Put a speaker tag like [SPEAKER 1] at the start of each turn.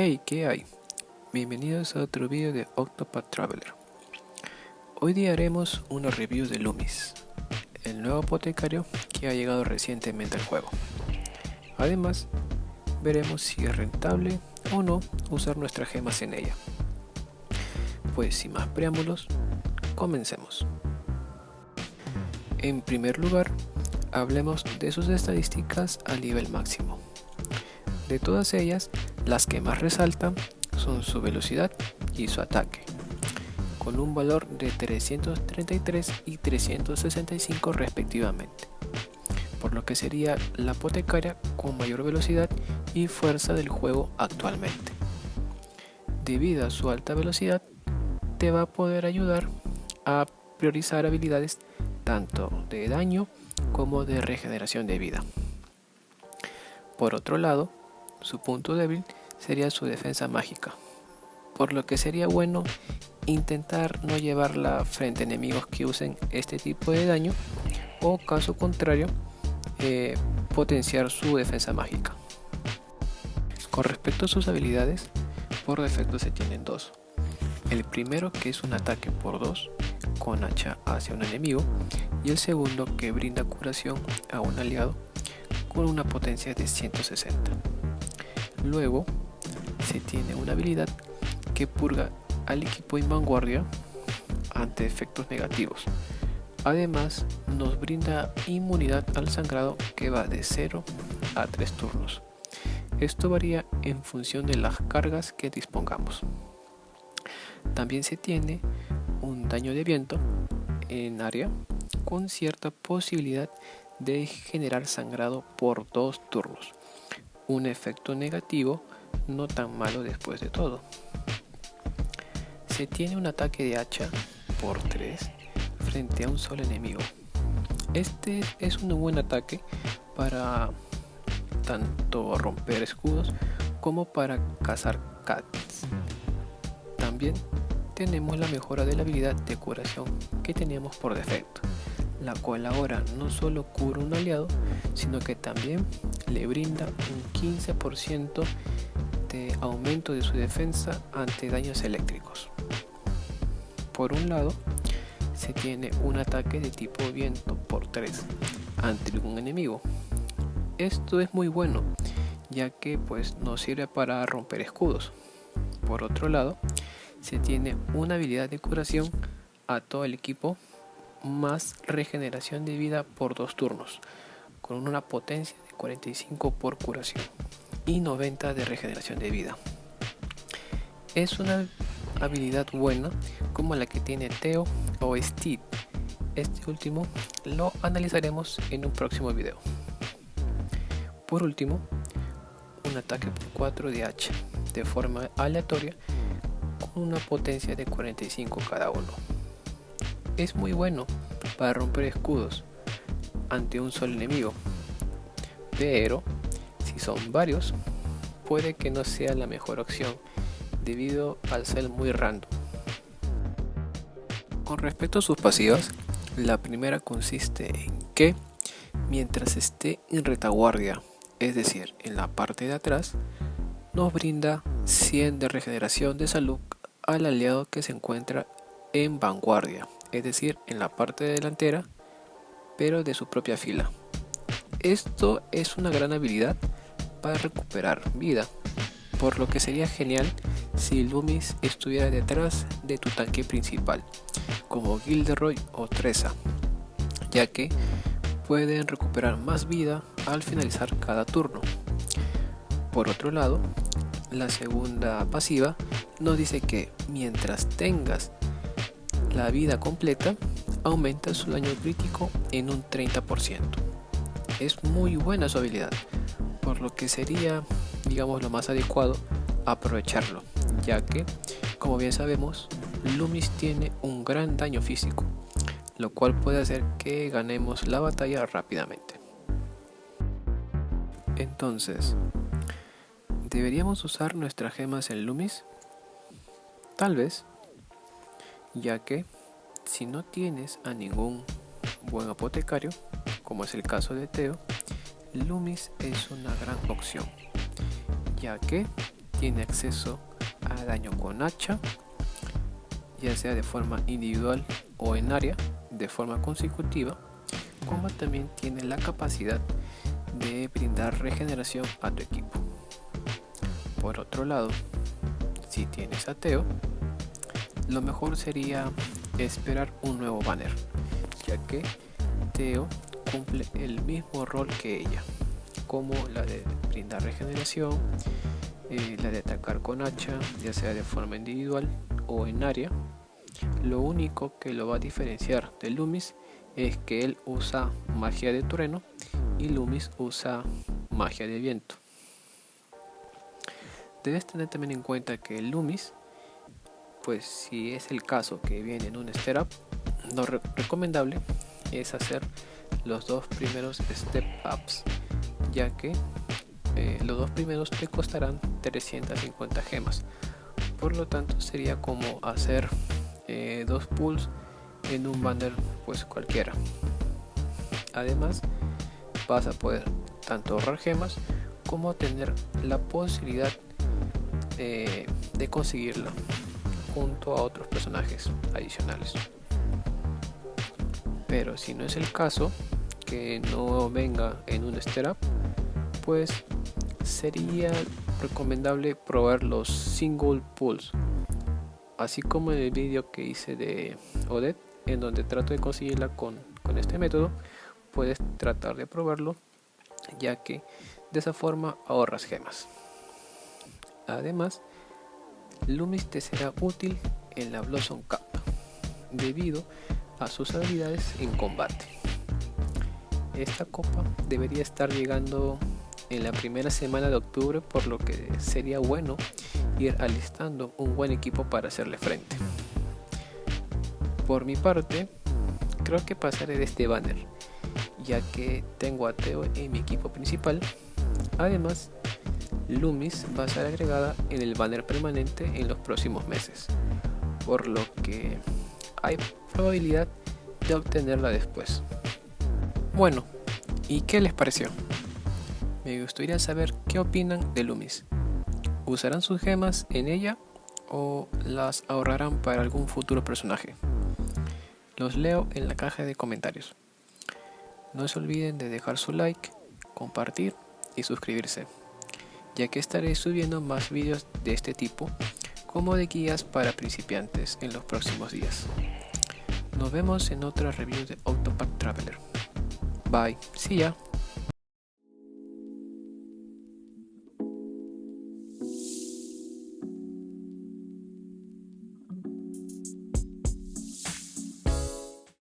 [SPEAKER 1] Hey, ¿qué hay? Bienvenidos a otro vídeo de Octopath Traveler. Hoy día haremos una review de Loomis, el nuevo apotecario que ha llegado recientemente al juego. Además, veremos si es rentable o no usar nuestras gemas en ella. Pues sin más preámbulos, comencemos. En primer lugar, hablemos de sus estadísticas a nivel máximo. De todas ellas, las que más resaltan son su velocidad y su ataque, con un valor de 333 y 365 respectivamente, por lo que sería la apotecaria con mayor velocidad y fuerza del juego actualmente. Debido a su alta velocidad, te va a poder ayudar a priorizar habilidades tanto de daño como de regeneración de vida. Por otro lado, su punto débil sería su defensa mágica, por lo que sería bueno intentar no llevarla frente a enemigos que usen este tipo de daño o, caso contrario, potenciar su defensa mágica. Con respecto a sus habilidades, por defecto se tienen dos. El primero, que es un ataque por 2 con hacha hacia un enemigo, y el segundo, que brinda curación a un aliado con una potencia de 160. Luego se tiene una habilidad que purga al equipo en vanguardia ante efectos negativos. Además, nos brinda inmunidad al sangrado que va de 0 a 3 turnos. Esto varía en función de las cargas que dispongamos. También se tiene un daño de viento en área con cierta posibilidad de generar sangrado por 2 turnos. Un efecto negativo no tan malo después de todo. Se tiene un ataque de hacha por 3 frente a un solo enemigo. Este es un buen ataque para tanto romper escudos como para cazar cats. También tenemos la mejora de la habilidad de curación que teníamos por defecto, la cual ahora no solo cura un aliado, sino que también le brinda un 15% de aumento de su defensa ante daños eléctricos. Por un lado, se tiene un ataque de tipo viento por 3 ante algún enemigo. Esto es muy bueno, ya que nos sirve para romper escudos. Por otro lado, se tiene una habilidad de curación a todo el equipo más regeneración de vida por 2 turnos, con una potencia de 45 por curación y 90 de regeneración de vida. Es una habilidad buena como la que tiene Theo o Steed. Este último lo analizaremos en un próximo video. Por último, un ataque por 4 de hacha de forma aleatoria con una potencia de 45 cada uno. Es muy bueno para romper escudos ante un solo enemigo, pero si son varios puede que no sea la mejor opción debido al ser muy random. Con respecto a sus pasivas, la primera consiste en que mientras esté en retaguardia, es decir, en la parte de atrás, nos brinda 100 de regeneración de salud al aliado que se encuentra en vanguardia, es decir, en la parte delantera, pero de su propia fila. Esto es una gran habilidad para recuperar vida, por lo que sería genial si Loomis estuviera detrás de tu tanque principal, como Gilderoy o Tressa, ya que pueden recuperar más vida al finalizar cada turno. Por otro lado, la segunda pasiva nos dice que mientras tengas la vida completa, aumenta su daño crítico en un 30%. Es muy buena su habilidad, por lo que sería, lo más adecuado aprovecharlo, ya que, como bien sabemos, Loomis tiene un gran daño físico, lo cual puede hacer que ganemos la batalla rápidamente. Entonces, ¿deberíamos usar nuestras gemas en Loomis? Tal vez, ya que si no tienes a ningún buen apotecario, como es el caso de Theo, Loomis es una gran opción, ya que tiene acceso a daño con hacha, ya sea de forma individual o en área, de forma consecutiva, como también tiene la capacidad de brindar regeneración a tu equipo. Por otro lado, si tienes a Teo, lo mejor sería esperar un nuevo banner, ya que Teo cumple el mismo rol que ella, como la de brindar regeneración, la de atacar con hacha, ya sea de forma individual o en área. Lo único que lo va a diferenciar de Loomis es que él usa magia de trueno y Loomis usa magia de viento. Debes tener también en cuenta que Loomis, pues si es el caso que viene en un step up, lo recomendable es hacer los dos primeros step ups, ya que los dos primeros te costarán 350 gemas. Por lo tanto sería como hacer dos pulls en un banner pues cualquiera. Además vas a poder tanto ahorrar gemas como tener la posibilidad de conseguirla junto a otros personajes adicionales. Pero si no es el caso, que no venga en un step up, pues sería recomendable probar los single pulls, así como en el vídeo que hice de Odette, en donde trato de conseguirla con este método. Puedes tratar de probarlo, ya que de esa forma ahorras gemas. Además, Loomis te será útil en la Blossom Cup debido a sus habilidades en combate. Esta copa debería estar llegando en la primera semana de octubre, por lo que sería bueno ir alistando un buen equipo para hacerle frente. Por mi parte, creo que pasaré de este banner, ya que tengo a Teo en mi equipo principal. Además, Loomis va a ser agregada en el banner permanente en los próximos meses, por lo que hay probabilidad de obtenerla después. Bueno, ¿y qué les pareció? Me gustaría saber qué opinan de Loomis. ¿Usarán sus gemas en ella o las ahorrarán para algún futuro personaje? Los leo en la caja de comentarios. No se olviden de dejar su like, compartir y suscribirse, ya que estaré subiendo más vídeos de este tipo, como de guías para principiantes en los próximos días. Nos vemos en otra review de Octopath Traveler. Bye, see ya.